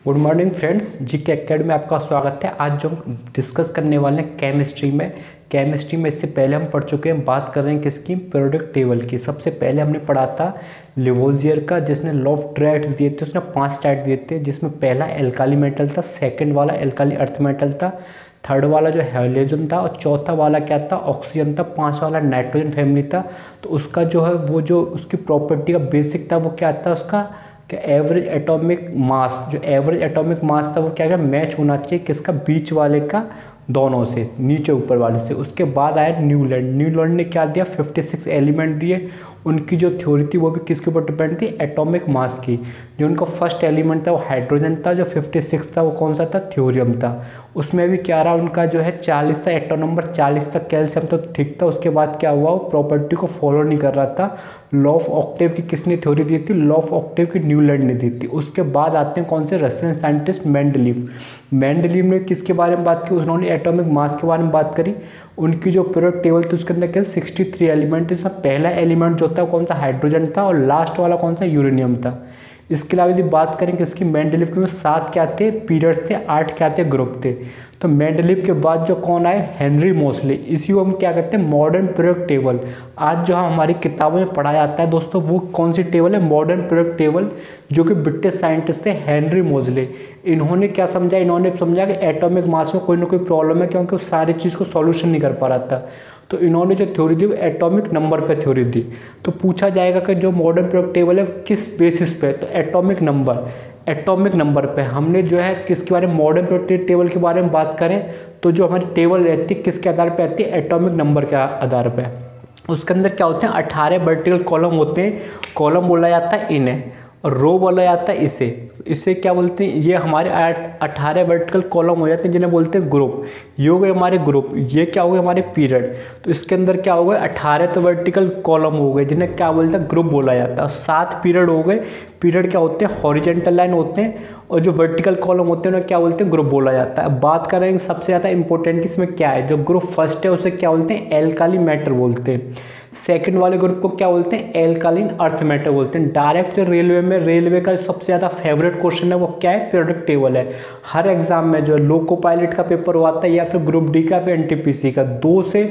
Good morning friends, GK academy में आपका स्वागत है। आज जो हम डिस्कस करने वाले हैं केमिस्ट्री में इससे पहले हम पढ़ चुके हैं। बात कर रहे हैं किसकी? पीरियोडिक टेबल की। सबसे पहले हमने पढ़ा था लिवोजियर का, जिसने लॉ ऑफ ट्राइड्स दिए थे। उसने 5 टाइप दिए थे, जिसमें पहला एल्काली मेटल था, सेकंड वाला एल्काली अर्थ मेटल था, थर्ड वाला जो हैलोजन था, और चौथा वाला क्या था? ऑक्सीजन था। 5 वाला नाइट्रोजन फैमिली था। तो उसका जो है वो जो उसकी प्रॉपर्टी का बेसिक था वो क्या था? उसका कि एवरेज एटॉमिक मास, जो एवरेज एटॉमिक मास था वो क्या मैच होना चाहिए किसका? बीच वाले का, दोनों से, नीचे ऊपर वाले से। उसके बाद आया न्यूलैंड ने क्या दिया? 56 एलिमेंट दिए। उनकी जो थ्योरी थी वो भी किसके ऊपर डिपेंड थी? एटॉमिक मास की। जो उनका फर्स्ट एलिमेंट था वो हाइड्रोजन था, जो 56 था वो कौन सा था? थ्योरियम था। उसमें भी क्या रहा? उनका जो है 40 था, एटॉम नंबर 40 तक। कैल्शियम तो ठीक था। उसके बाद क्या हुआ? वो प्रॉपर्टी को फॉलो नहीं कर रहा था। लॉ ऑफ ऑक्टेव की किसने थ्योरी दी थी? लॉ ऑफ ऑक्टेव की न्यूलैंड ने दी थी। उसके बाद आते हैं कौन से? रशियन साइंटिस्ट मेंडलीव ने किसके बारे में बात की? उन्होंने एटॉमिक मास के बारे में बात करी। उनकी जो पीरियोडिक टेबल थी उसके अंदर क्या 63 एलिमेंट थे। इसमें पहला एलिमेंट जो था कौन सा? हाइड्रोजन था, और लास्ट वाला कौन सा? यूरेनियम था। इसके अलावा यदि बात करें किसकी? मेंडलीव के, 7 क्या थे? पीरियड्स थे, 8 क्या थे? ग्रुप थे। तो मेंडलीव के बाद जो कौन आए? हेनरी मोसले। इसी को हम क्या कहते हैं? Modern periodic table. आज जो हमारी किताबों में पढ़ाया जाता है दोस्तों, वो कौन सी टेबल है? मॉडर्न पीरियोडिक टेबल, जो कि ब्रिटिश साइंटिस्ट थे हेनरी मोसले। इन्होंने क्या समझा? इन्होंने समझा कि एटॉमिक मास में कोई ना कोई प्रॉब्लम है, क्योंकि वो सारी चीज़ को सॉल्यूशन नहीं कर पा रहा था। तो इन्होंने जो थ्योरी दी वो एटॉमिक नंबर पे थ्योरी दी। तो पूछा जाएगा कि जो मॉडर्न पीरियोडिक टेबल है किस बेसिस पे? तो एटॉमिक नंबर पे। हमने जो है किसके बारे में? मॉडर्न पीरियोडिक टेबल के बारे में बात करें तो जो हमारी टेबल रहती है किसके आधार पे आती है? एटॉमिक नंबर के आधार पे। उसके अंदर क्या होते हैं? 18 वर्टिकल कॉलम होते हैं। कॉलम बोला जाता है इन्हें, और रो बोला जाता है इसे क्या बोलते हैं? ये हमारे 18 वर्टिकल कॉलम हो जाते हैं, जिन्हें बोलते हैं ग्रुप। ये हो गए हमारे ग्रुप। ये क्या हो गए? हमारे पीरियड। तो इसके अंदर क्या हो गए? 18 तो वर्टिकल कॉलम हो गए, जिन्हें क्या बोलते हैं? ग्रुप बोला जाता है। 7 पीरियड हो गए। पीरियड क्या होते हैं? हॉरिजेंटल लाइन होते हैं, और जो वर्टिकल कॉलम होते हैं उन्हें क्या बोलते हैं? ग्रुप बोला जाता है। अब बात करेंगे सबसे ज़्यादा इंपॉर्टेंट इसमें क्या है। जो ग्रुप फर्स्ट है उसे क्या बोलते हैं? एल्काली मेटल बोलते हैं। सेकंड वाले ग्रुप को क्या बोलते हैं? एल्कालीन अर्थ मेटल बोलते हैं। डायरेक्ट जो रेलवे का सबसे ज़्यादा फेवरेट क्वेश्चन है वो क्या है? पीरियोडिक टेबल है। हर एग्जाम में जो लोको पायलट का पेपर हुआ था, या फिर ग्रुप डी का, फिर एनटीपीसी का, 2 से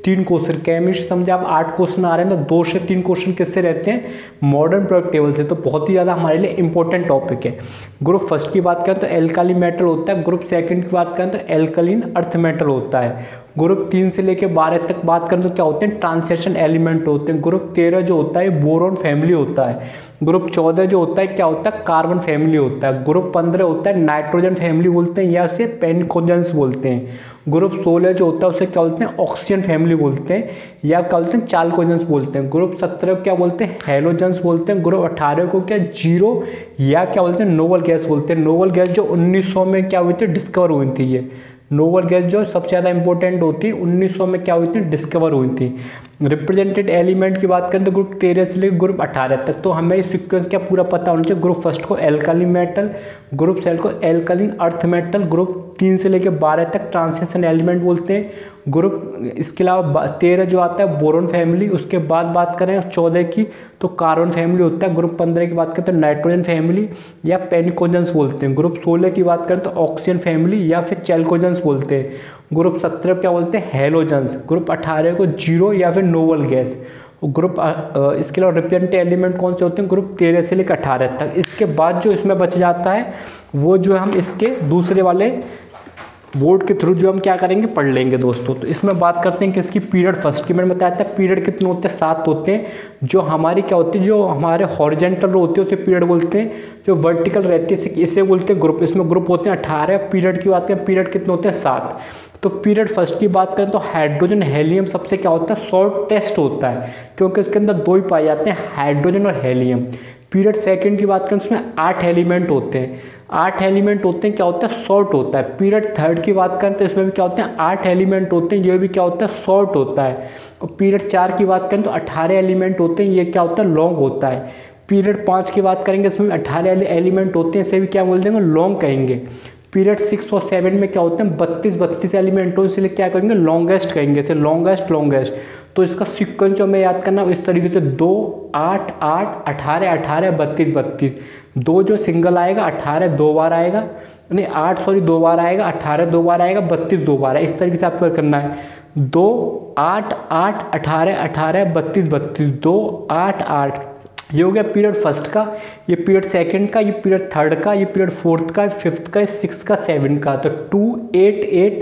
3 क्वेश्चन। केमिस्ट्री समझे आप 8 क्वेश्चन आ रहे हैं, तो 2 से 3 क्वेश्चन किससे रहते हैं? मॉडर्न पीरियोडिक टेबल से। तो बहुत ही ज़्यादा हमारे लिए इंपॉर्टेंट टॉपिक है। ग्रुप फर्स्ट की बात करें तो एल्काली मेटल होता है। ग्रुप सेकंड की बात करें तो एल्कालीन अर्थ मेटल होता है। ग्रुप 3 से लेकर 12 तक बात करें तो क्या होते हैं? ट्रांजिशन एलिमेंट होते हैं। ग्रुप 13 जो होता है बोरॉन फैमिली होता है। ग्रुप 14 जो होता है क्या होता है? कार्बन फैमिली होता है। ग्रुप 15 होता है नाइट्रोजन फैमिली बोलते हैं, या उसे पेनिकोजेंस बोलते हैं। ग्रुप 16 जो होता है उसे क्या बोलते हैं? ऑक्सीजन फैमिली बोलते हैं, या क्या बोलते हैं? चाल्कोजेंस बोलते हैं। ग्रुप 17 को क्या बोलते हैं? हैलोजेंस बोलते हैं। ग्रुप 18 को क्या? जीरो, या क्या बोलते हैं? नोबल गैस बोलते हैं। नोबल गैस जो 1900 में क्या हुई थी? डिस्कवर हुई थी। ये नोबल गैस जो सबसे ज़्यादा इंपॉर्टेंट होती है, 1900 में क्या हुई थी? डिस्कवर हुई थी। रिप्रेजेंटेड एलिमेंट की बात करें तो ग्रुप 13 से लेकर ग्रुप 18 तक। तो हमें इस सीक्वेंस क्या पूरा पता होना चाहिए। ग्रुप फर्स्ट को एल्काली मेटल, ग्रुप सेल को एल्कालीन अर्थ मेटल, ग्रुप 3 से लेकर 12 तक ट्रांजिशन एलिमेंट बोलते हैं। ग्रुप इसके अलावा 13 जो आता है बोरॉन फैमिली। उसके बाद बात करें 14 की तो कार्बन फैमिली होता है। ग्रुप 15 की बात करें तो नाइट्रोजन फैमिली, या पेनिकोजेंस बोलते हैं। ग्रुप 16 की बात करें तो ऑक्सीजन फैमिली, या फिर चैल्कोजेंस बोलते हैं। ग्रुप 17 क्या बोलते हैं? हैलोजेंस। ग्रुप 18 को जीरो, या फिर नोबल गैस। ग्रुप इसके अलावा रिप्रेजेंटेड एलिमेंट कौन से होते हैं? ग्रुप 13 से लेकर 18 तक। इसके बाद जो इसमें बच जाता है वो जो हम इसके दूसरे वाले बोर्ड के थ्रू जो हम क्या करेंगे? पढ़ लेंगे दोस्तों। तो इसमें बात करते हैं कि इसकी पीरियड फर्स्ट की। मैंने बताया था पीरियड कितने होते हैं? 7 होते हैं। जो हमारी क्या होती है? जो हमारे हॉरिजेंटल रो होती है उसे पीरियड बोलते हैं। जो वर्टिकल रहती है इसे बोलते हैं ग्रुप। इसमें ग्रुप होते हैं 18। पीरियड की बात करें, पीरियड कितने होते हैं? 7। तो पीरियड फर्स्ट की बात करें तो हाइड्रोजन हीलियम सबसे क्या होता है? शॉर्ट टेस्ट होता है, क्योंकि इसके अंदर 2 ही पाए जाते हैं, हाइड्रोजन और हीलियम। पीरियड सेकंड की बात करें उसमें 8 एलिमेंट होते हैं। 8 एलिमेंट होते हैं, क्या होता है? शॉर्ट होता है। पीरियड थर्ड की बात करें तो इसमें भी क्या होते हैं? 8 एलिमेंट होते हैं, ये भी क्या होता है? शॉर्ट होता है। और पीरियड 4 की बात करें तो 18 एलिमेंट होते हैं, ये क्या होता है? लॉन्ग होता है। पीरियड 5 की बात करेंगे, इसमें 18 एलिमेंट होते हैं, इसे भी क्या बोल देंगे? लॉन्ग कहेंगे। पीरियड 6 और 7 में क्या होते हैं 32 एलिमेंटों से क्या कहेंगे लॉन्गेस्ट कहेंगे, इसे लॉन्गेस्ट। तो इसका सीक्वेंस जो हमें याद करना इस तरीके से 2 8 8 18 18 32 32, 2 जो सिंगल आएगा 18 2 बार आएगा, नहीं 8 सॉरी 2 बार आएगा, 18 2 बार आएगा, 32 2 बार है। इस तरीके से आपको करना है 2 8 8 18 18 32 32, 2 8 8। ये हो गया पीरियड फर्स्ट का, ये पीरियड सेकंड का, ये पीरियड थर्ड का, ये पीरियड फोर्थ का, फिफ्थ का, सिक्स का, 7 का। तो 2 8 8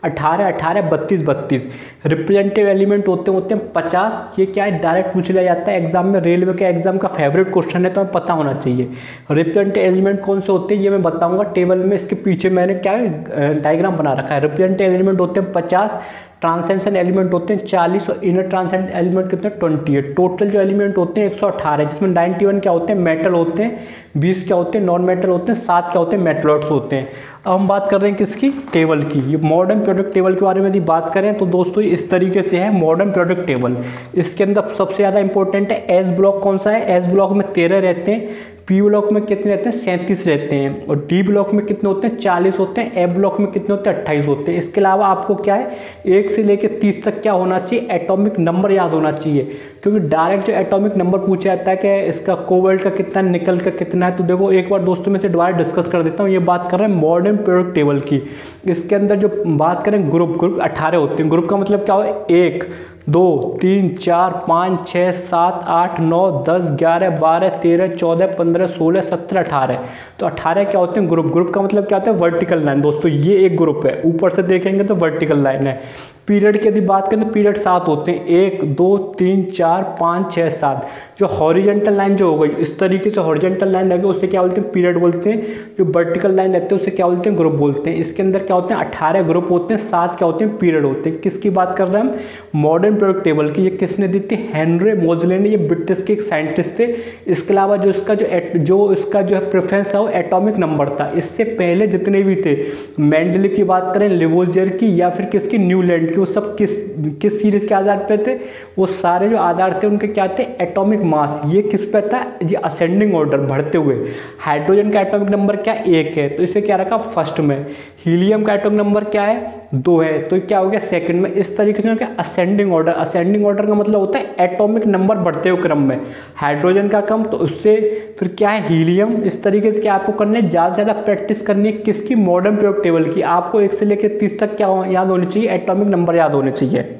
18 18 32 32 रिप्रेजेंटेटिव एलिमेंट होते हैं 50। ये क्या है डायरेक्ट पूछ लिया जाता है एग्जाम में, रेलवे के एग्जाम का फेवरेट क्वेश्चन है, तो हमें पता होना चाहिए रिप्रेजेंटेटिव एलिमेंट कौन से होते हैं। ये मैं बताऊंगा टेबल में, इसके पीछे मैंने क्या है डायग्राम बना रखा है। रिप्रेजेंटेटिव एलिमेंट होते हैं 50, ट्रांसेंशन एलिमेंट होते हैं 40 और इनर ट्रांसेंशन एलिमेंट कितने 28। टोटल जो एलिमेंट होते हैं 118, जिसमें 91 क्या होते हैं मेटल होते हैं, 20 क्या होते हैं नॉन मेटल होते हैं, 7 क्या होते हैं मेटलॉइड्स होते हैं। अब हम बात कर रहे हैं किसकी, टेबल की। ये मॉडर्न प्रोडक्ट टेबल के बारे में यदि बात करें तो दोस्तों इस तरीके से है मॉडर्न प्रोडक्ट टेबल। इसके अंदर सबसे ज़्यादा इंपॉर्टेंट है एस ब्लॉक कौन सा है, एस ब्लॉक में 13 रहते हैं, पी ब्लॉक में कितने रहते हैं 37 रहते हैं, और डी ब्लॉक में कितने होते हैं 40 होते हैं, एफ ब्लॉक में कितने होते हैं 28 होते हैं। इसके अलावा आपको क्या है 1 से लेकर 30 तक क्या होना चाहिए एटॉमिक नंबर याद होना चाहिए, क्योंकि डायरेक्ट जो एटॉमिक नंबर पूछा जाता है कि इसका कोबाल्ट का कितना है, निकल का कितना है। तो देखो एक बार दोस्तों में से दोबारा डिस्कस कर देता हूँ। ये बात कर रहे हैं मॉडर्न प्रोडक्ट टेबल की। इसके अंदर जो बात करें ग्रुप 18 होते हैं। ग्रुप का मतलब क्या हो 1 2 3 4 5 6 7 8 9 10 11 12 13 14 15 16 17 18। तो 18 क्या होते हैं ग्रुप का मतलब क्या होता है वर्टिकल लाइन। दोस्तों ये एक ग्रुप है, ऊपर से देखेंगे तो वर्टिकल लाइन है। पीरियड की यदि बात करें तो पीरियड 7 होते हैं, 1 2 3 4 5 6 7। जो हॉरिजेंटल लाइन जो हो गई इस तरीके से हॉरिजेंटल लाइन लगे उसे क्या बोलते हैं पीरियड बोलते हैं। जो वर्टिकल लाइन रहते हैं उसे क्या बोलते हैं ग्रुप बोलते हैं। इसके अंदर क्या होते हैं 18 ग्रुप होते हैं, 7 क्या होते हैं पीरियड होते हैं। किसकी बात कर रहे हैं हम मॉडर्न प्रोडक्ट टेबल की। ये किसने दी थी हेनरी मोजले ने, ये ब्रिटिश के एक साइंटिस्ट थे। इसके अलावा जो इसका जो है प्रेफरेंस था वो एटॉमिक नंबर था। इससे पहले जितने भी थे मेंडलीव की बात करें, लिवोजियर की या फिर किसकी न्यूलैंड की, वो सब किस सीरीज के आधार पे थे, वो सारे जो आधार थे उनके क्या थे एटॉमिक मास। ये किस पे था ये असेंडिंग ऑर्डर बढ़ते हुए। हाइड्रोजन का एटॉमिक नंबर क्या 1 है तो इसे क्या रखा फर्स्ट में। हीलियम का एटॉमिक नंबर क्या है 2 है तो क्या हो गया सेकंड में। इस तरीके से क्या असेंडिंग ऑर्डर। असेंडिंग ऑर्डर का मतलब होता है एटॉमिक नंबर बढ़ते हुए क्रम में। हाइड्रोजन का कम तो उससे फिर क्या है हीलियम। इस तरीके से क्या आपको करना है ज़्यादा से ज़्यादा प्रैक्टिस करनी है किसकी मॉडर्न प्रोडक्ट टेबल की। आपको 1 से लेकर 30 तक क्या याद होनी चाहिए एटॉमिक नंबर याद होने चाहिए।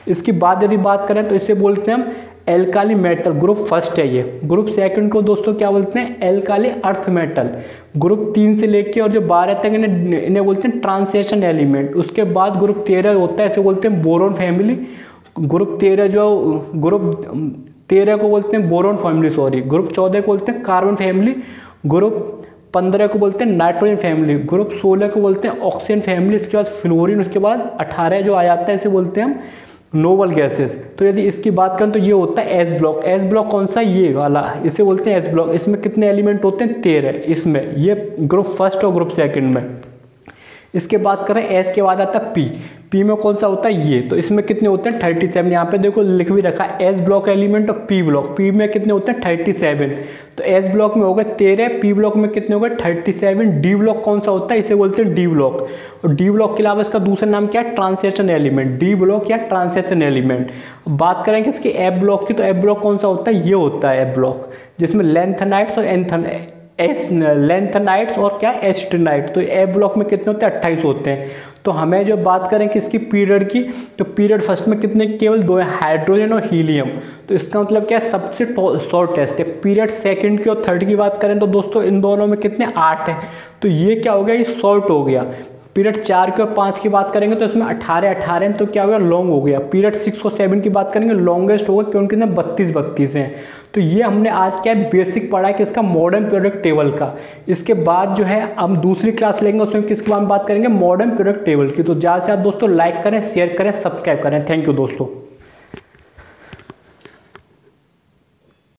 इसके बाद यदि बात करें तो इसे बोलते हैं हम एल्काली मेटल। ग्रुप फर्स्ट है ये। ग्रुप सेकंड को दोस्तों क्या बोलते हैं एल्काली अर्थ मेटल। ग्रुप 3 से लेके और जो 12 तक इन्हें बोलते हैं ट्रांसेशन एलिमेंट। उसके बाद ग्रुप 13 होता है इसे बोलते हैं बोरोन फैमिली। ग्रुप 13 को बोलते हैं बोरोन फैमिली सॉरी। ग्रुप 14 को बोलते हैं कार्बन फैमिली। ग्रुप 15 को बोलते हैं नाइट्रोजन फैमिली। ग्रुप 16 को बोलते हैं ऑक्सीजन फैमिली। इसके बाद फ्लोरीन। उसके बाद 18 जो आ जाता है इसे बोलते हैं हम नोबल गैसेस। तो यदि इसकी बात करें तो ये होता है एस ब्लॉक। एस ब्लॉक कौन सा ये वाला इसे बोलते हैं एस ब्लॉक। इसमें कितने एलिमेंट होते हैं 13 इसमें। ये ग्रुप फर्स्ट और ग्रुप सेकंड में। इसके बाद करें एस के बाद आता है पी। पी में कौन सा होता है ये तो इसमें कितने होते हैं 37। यहाँ पे देखो लिख भी रखा है एस ब्लॉक एलिमेंट और पी ब्लॉक। पी में कितने होते हैं 37। तो एस ब्लॉक में हो गए 13, पी ब्लॉक में कितने हो गए 37। डी ब्लॉक कौन सा होता है इसे बोलते हैं डी ब्लॉक। और डी ब्लॉक के अलावा इसका दूसरा नाम क्या है ट्रांसेशन एलिमेंट। डी ब्लॉक या ट्रांसेशन एलिमेंट। बात करें कि इसके एफ ब्लॉक की तो एफ ब्लॉक कौन सा होता है ये होता है एफ ब्लॉक, जिसमें लेंथेनाइट्स और लेंथेनाइट्स और क्या एस्टेनाइट। तो एफ ब्लॉक में कितने होते हैं 28 होते हैं। तो हमें जो बात करें कि इसकी पीरियड की तो पीरियड फर्स्ट में कितने केवल 2 है हाइड्रोजन और हीलियम। तो इसका मतलब क्या है सबसे शॉर्टेस्ट है। पीरियड सेकंड की और थर्ड की बात करें तो दोस्तों इन दोनों में कितने 8 है। तो ये क्या हो गया ये शॉर्ट हो गया। पीरियड 4 की और 5 की बात करेंगे तो इसमें 18 तो क्या हो गया लॉन्ग हो गया। पीरियड 6 और 7 की बात करेंगे लॉन्गेस्ट होगा क्योंकि ना 32 हैं। तो ये हमने आज क्या है बेसिक पढ़ा है कि इसका मॉडर्न प्रोडक्ट टेबल का। इसके बाद जो है हम दूसरी क्लास लेंगे उसमें किसके बारे में बात करेंगे मॉडर्न प्रोडक्ट टेबल की। तो ज़्यादा से ज़्यादा दोस्तों लाइक करें शेयर करें सब्सक्राइब करें। थैंक यू दोस्तों।